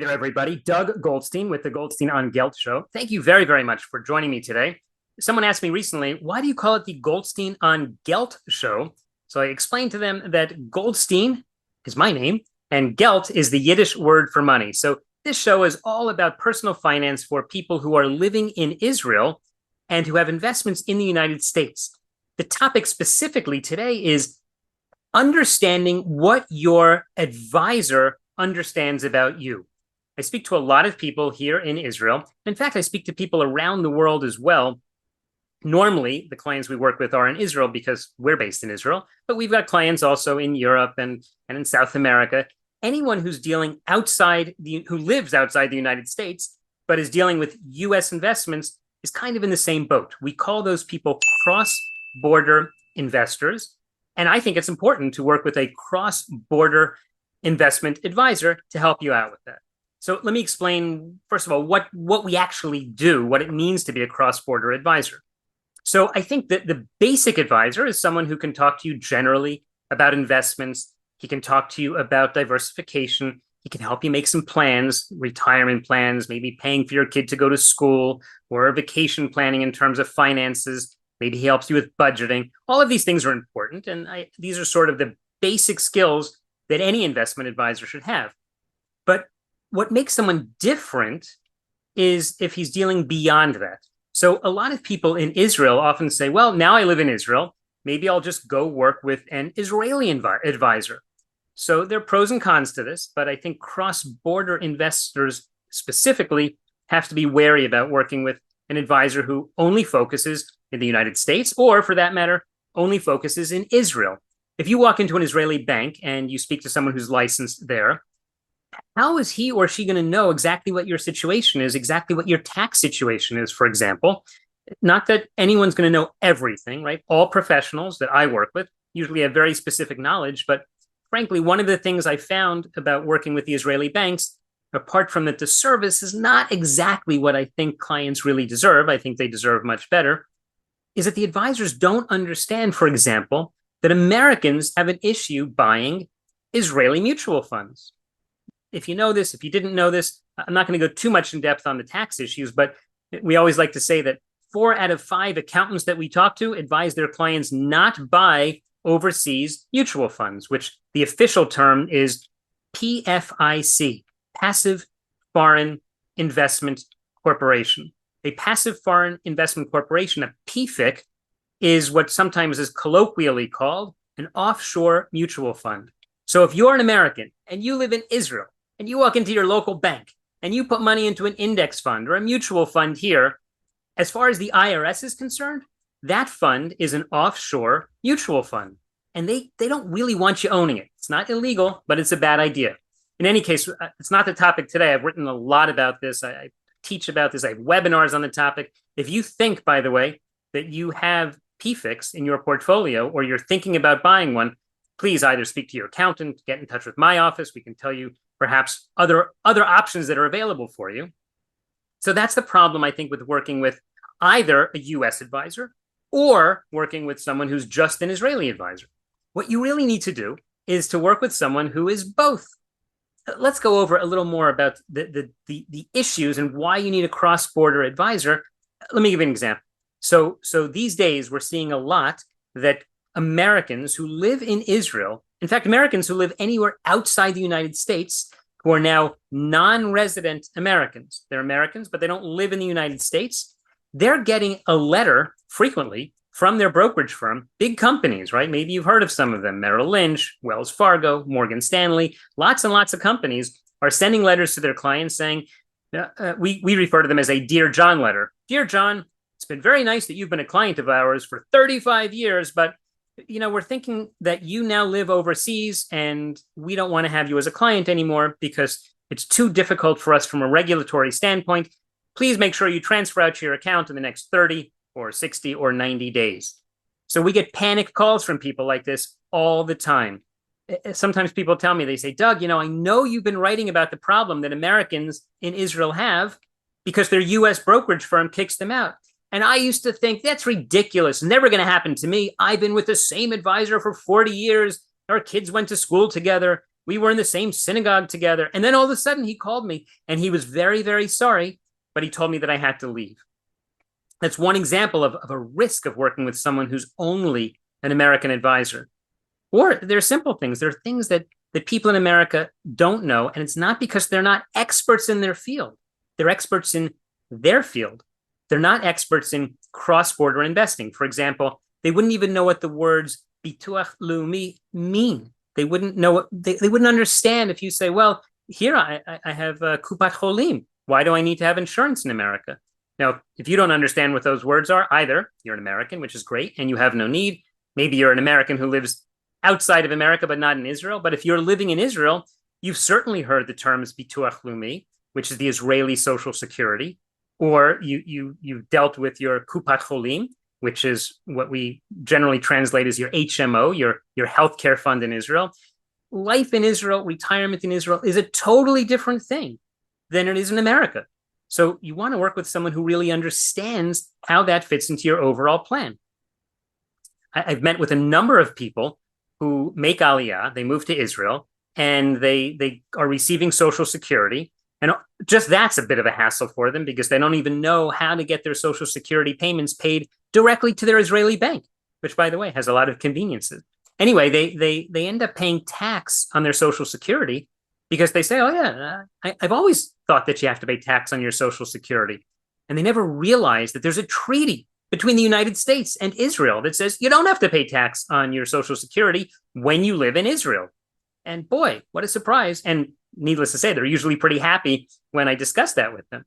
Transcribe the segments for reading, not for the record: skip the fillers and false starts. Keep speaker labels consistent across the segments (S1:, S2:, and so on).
S1: there, everybody. Doug Goldstein with the Goldstein on Gelt Show. Thank you very, very much for joining me today. Someone asked me recently, why do you call it the Goldstein on Gelt Show? So I explained to them that Goldstein is my name, and Gelt is the Yiddish word for money. So this show is all about personal finance for people who are living in Israel and who have investments in the United States. The topic specifically today is understanding what your advisor understands about you. I speak to a lot of people here in Israel. In fact, I speak to people around the world as well. Normally, the clients we work with are in Israel because we're based in Israel, but we've got clients also in Europe and in South America. Anyone who's dealing who lives outside the United States, but is dealing with US investments is kind of in the same boat. We call those people cross-border investors. And I think it's important to work with a cross-border investment advisor to help you out with that. So let me explain, first of all, what we actually do, what it means to be a cross-border advisor. So I think that the basic advisor is someone who can talk to you generally about investments. He can talk to you about diversification. He can help you make some plans, retirement plans, maybe paying for your kid to go to school, or vacation planning in terms of finances. Maybe he helps you with budgeting. All of these things are important, and these are sort of the basic skills that any investment advisor should have. But what makes someone different is if he's dealing beyond that. So a lot of people in Israel often say, well, now I live in Israel. Maybe I'll just go work with an Israeli advisor. So there are pros and cons to this, but I think cross-border investors specifically have to be wary about working with an advisor who only focuses in the United States, or for that matter, only focuses in Israel. If you walk into an Israeli bank and you speak to someone who's licensed there, how is he or she going to know exactly what your situation is, exactly what your tax situation is, for example? Not that anyone's going to know everything, right? All professionals that I work with usually have very specific knowledge, but frankly, one of the things I found about working with the Israeli banks, apart from that the service is not exactly what I think clients really deserve, I think they deserve much better, is that the advisors don't understand, for example, that Americans have an issue buying Israeli mutual funds. If you know this, if you didn't know this, I'm not going to go too much in depth on the tax issues, but we always like to say that 4 out of 5 accountants that we talk to advise their clients not buy overseas mutual funds, which the official term is PFIC, Passive Foreign Investment Corporation. A passive foreign investment corporation, a PFIC, is what sometimes is colloquially called an offshore mutual fund. So if you're an American and you live in Israel and you walk into your local bank and you put money into an index fund or a mutual fund here, as far as the IRS is concerned, that fund is an offshore mutual fund. And they don't really want you owning it. It's not illegal, but it's a bad idea. In any case, it's not the topic today. I've written a lot about this. I teach about this. I have webinars on the topic. If you think, by the way, that you have PFICs in your portfolio or you're thinking about buying one, please either speak to your accountant, get in touch with my office. We can tell you perhaps other options that are available for you. So that's the problem, I think, with working with either a US advisor or working with someone who's just an Israeli advisor. What you really need to do is to work with someone who is both. Let's go over a little more about the issues and why you need a cross-border advisor. Let me give you an example. So these days, we're seeing a lot that Americans who live in Israel, in fact, Americans who live anywhere outside the United States, who are now non-resident Americans. They're Americans, but they don't live in the United States. They're getting a letter frequently from their brokerage firm, big companies, right? Maybe you've heard of some of them, Merrill Lynch, Wells Fargo, Morgan Stanley, lots and lots of companies are sending letters to their clients saying, we refer to them as a Dear John letter. Dear John, it's been very nice that you've been a client of ours for 35 years, but we're thinking that you now live overseas and we don't want to have you as a client anymore because it's too difficult for us from a regulatory standpoint. Please make sure you transfer out to your account in the next 30 or 60 or 90 days. So we get panic calls from people like this all the time. Sometimes people tell me, they say, Doug, I know you've been writing about the problem that Americans in Israel have because their US brokerage firm kicks them out. And I used to think that's ridiculous, never going to happen to me. I've been with the same advisor for 40 years. Our kids went to school together. We were in the same synagogue together. And then all of a sudden he called me and he was very, very sorry, but he told me that I had to leave. That's one example of a risk of working with someone who's only an American advisor. Or there are simple things. There are things that people in America don't know, and it's not because they're not experts in their field. They're experts in their field. They're not experts in cross-border investing. For example, they wouldn't even know what the words bituach leumi mean. They wouldn't know. They wouldn't understand if you say, well, here I have kupat cholim. Why do I need to have insurance in America? Now, if you don't understand what those words are, either you're an American, which is great, and you have no need. Maybe you're an American who lives outside of America, but not in Israel. But if you're living in Israel, you've certainly heard the terms bituach leumi, which is the Israeli Social Security, or you've dealt with your kupat cholim, which is what we generally translate as your HMO, your healthcare fund in Israel. Life in Israel, retirement in Israel is a totally different thing than it is in America. So you want to work with someone who really understands how that fits into your overall plan. I've met with a number of people who make Aliyah, they move to Israel, and they are receiving Social Security. And just that's a bit of a hassle for them because they don't even know how to get their Social Security payments paid directly to their Israeli bank, which, by the way, has a lot of conveniences. Anyway, they end up paying tax on their Social Security because they say, oh, yeah, I've always thought that you have to pay tax on your Social Security. And they never realize that there's a treaty between the United States and Israel that says you don't have to pay tax on your Social Security when you live in Israel. And boy, what a surprise. And needless to say, they're usually pretty happy when I discuss that with them.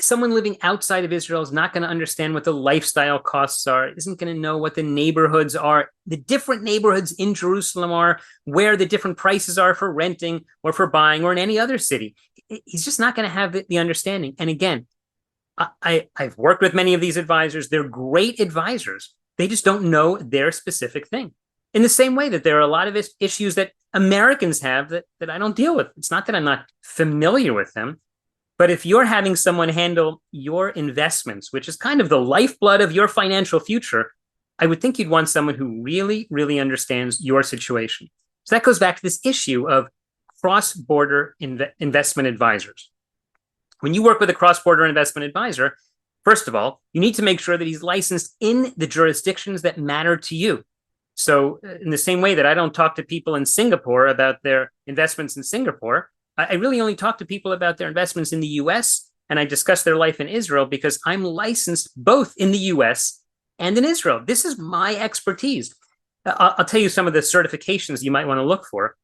S1: Someone living outside of Israel is not going to understand what the lifestyle costs are, isn't going to know what the neighborhoods are, the different neighborhoods in Jerusalem are, where the different prices are for renting or for buying or in any other city. He's just not going to have the understanding. And again, I've worked with many of these advisors. They're great advisors. They just don't know their specific thing. In the same way that there are a lot of issues that Americans have that I don't deal with. It's not that I'm not familiar with them, but if you're having someone handle your investments, which is kind of the lifeblood of your financial future, I would think you'd want someone who really, really understands your situation. So that goes back to this issue of cross-border investment advisors. When you work with a cross-border investment advisor, first of all, you need to make sure that he's licensed in the jurisdictions that matter to you. So in the same way that I don't talk to people in Singapore about their investments in Singapore, I really only talk to people about their investments in the US, and I discuss their life in Israel because I'm licensed both in the US and in Israel. This is my expertise. I'll tell you some of the certifications you might want to look for.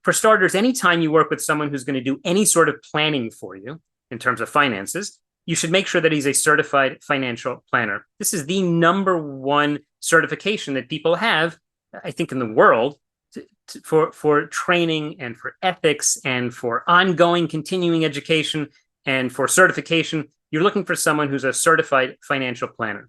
S1: For starters, anytime you work with someone who's going to do any sort of planning for you in terms of finances, you should make sure that he's a certified financial planner. This is the number one certification that people have, I think, in the world for training and for ethics and for ongoing continuing education and for certification. You're looking for someone who's a certified financial planner.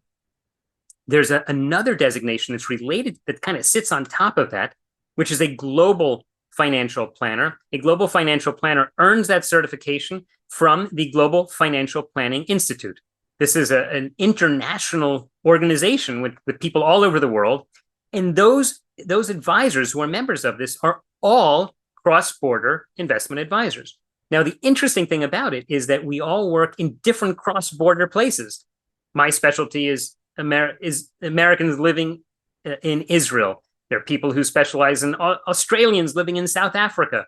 S1: There's another designation that's related that kind of sits on top of that, which is a global financial planner. A global financial planner earns that certification from the Global Financial Planning Institute. This is an international organization with people all over the world. And those advisors who are members of this are all cross-border investment advisors. Now, the interesting thing about it is that we all work in different cross-border places. My specialty is Americans living in Israel. There are people who specialize in Australians living in South Africa,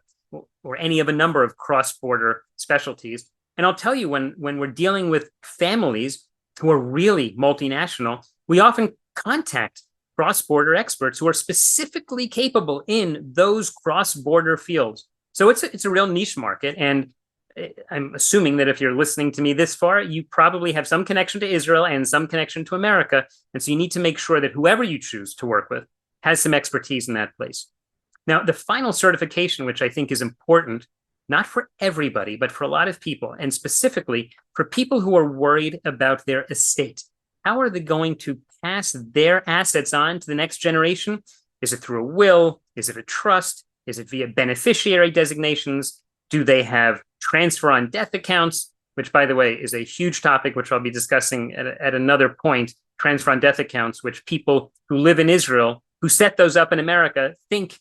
S1: or any of a number of cross-border specialties. And I'll tell you, when we're dealing with families who are really multinational, we often contact cross-border experts who are specifically capable in those cross-border fields. So it's a real niche market. And I'm assuming that if you're listening to me this far, you probably have some connection to Israel and some connection to America. And so you need to make sure that whoever you choose to work with has some expertise in that place. Now, the final certification, which I think is important, not for everybody, but for a lot of people, and specifically for people who are worried about their estate. How are they going to pass their assets on to the next generation? Is it through a will? Is it a trust? Is it via beneficiary designations? Do they have transfer on death accounts? Which, by the way, is a huge topic, which I'll be discussing at another point. Transfer on death accounts, which people who live in Israel, who set those up in America, think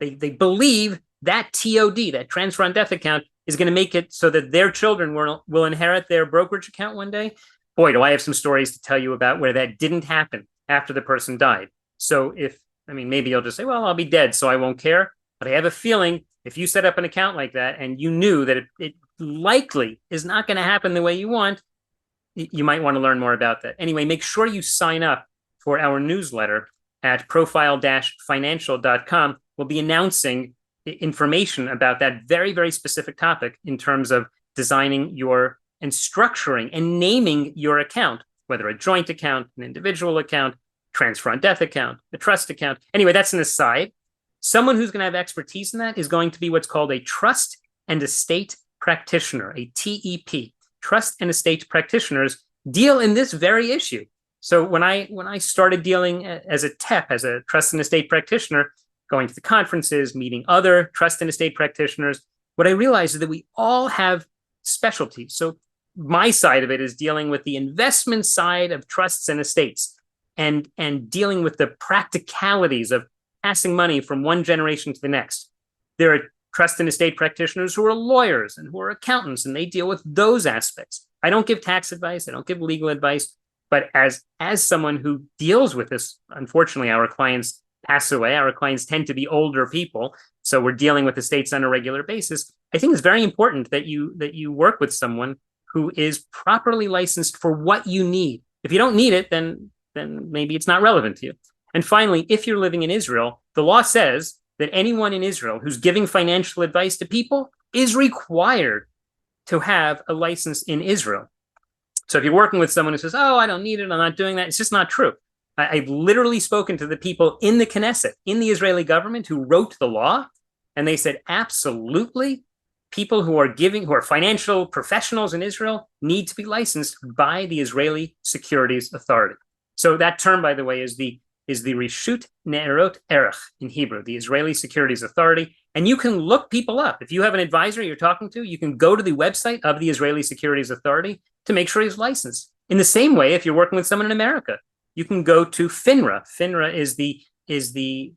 S1: They believe that TOD, that transfer on death account, is going to make it so that their children will inherit their brokerage account one day. Boy, do I have some stories to tell you about where that didn't happen after the person died. So maybe you'll just say, well, I'll be dead, so I won't care. But I have a feeling if you set up an account like that and you knew that it likely is not going to happen the way you want, you might want to learn more about that. Anyway, make sure you sign up for our newsletter at profile-financial.com. We'll be announcing information about that very, very specific topic in terms of designing and structuring and naming your account, whether a joint account, an individual account, transfer on death account, a trust account. Anyway, that's an aside. Someone who's going to have expertise in that is going to be what's called a trust and estate practitioner, a TEP. Trust and estate practitioners deal in this very issue. So when I started dealing as a TEP, as a trust and estate practitioner, going to the conferences, meeting other trust and estate practitioners, what I realized is that we all have specialties. So my side of it is dealing with the investment side of trusts and estates and dealing with the practicalities of passing money from one generation to the next. There are trust and estate practitioners who are lawyers and who are accountants, and they deal with those aspects. I don't give tax advice. I don't give legal advice. But as someone who deals with this, unfortunately, our clients pass away. Our clients tend to be older people. So we're dealing with estates on a regular basis. I think it's very important that you work with someone who is properly licensed for what you need. If you don't need it, then maybe it's not relevant to you. And finally, if you're living in Israel, the law says that anyone in Israel who's giving financial advice to people is required to have a license in Israel. So if you're working with someone who says, oh, I don't need it, I'm not doing that, it's just not true. I've literally spoken to the people in the Knesset, in the Israeli government, who wrote the law, and they said, absolutely, people who are financial professionals in Israel need to be licensed by the Israeli Securities Authority. So that term, by the way, is the Reshut Ne'erot Erech in Hebrew, the Israeli Securities Authority. And you can look people up. If you have an advisor you're talking to, you can go to the website of the Israeli Securities Authority to make sure he's licensed. In the same way, if you're working with someone in America, you can go to FINRA. FINRA is the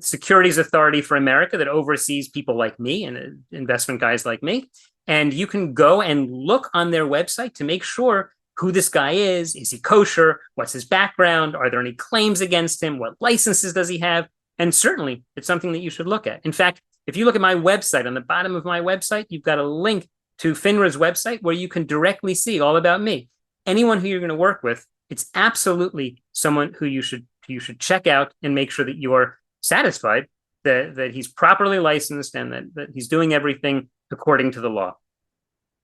S1: Securities Authority for America that oversees people like me and investment guys like me. And you can go and look on their website to make sure who this guy is he kosher? What's his background? Are there any claims against him? What licenses does he have? And certainly, it's something that you should look at. In fact, if you look at my website, on the bottom of my website, you've got a link to FINRA's website where you can directly see all about me. Anyone who you're going to work with, it's absolutely someone who you should check out and make sure that you are satisfied that he's properly licensed and that he's doing everything according to the law.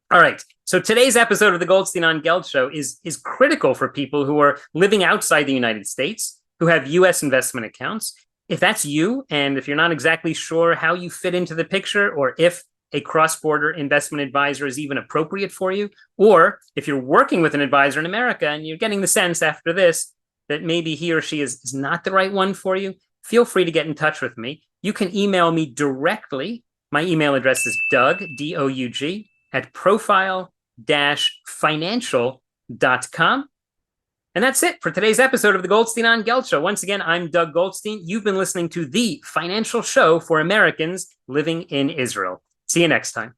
S1: All right. So today's episode of the Goldstein on Gelt Show is critical for people who are living outside the United States, who have U.S. investment accounts. If that's you, and if you're not exactly sure how you fit into the picture, or if a cross-border investment advisor is even appropriate for you, or if you're working with an advisor in America and you're getting the sense after this that maybe he or she is not the right one for you, feel free to get in touch with me. You can email me directly. My email address is Doug, D-O-U-G, at profile-financial.com. And that's it for today's episode of the Goldstein on Gelt Show. Once again, I'm Doug Goldstein. You've been listening to the financial show for Americans living in Israel. See you next time.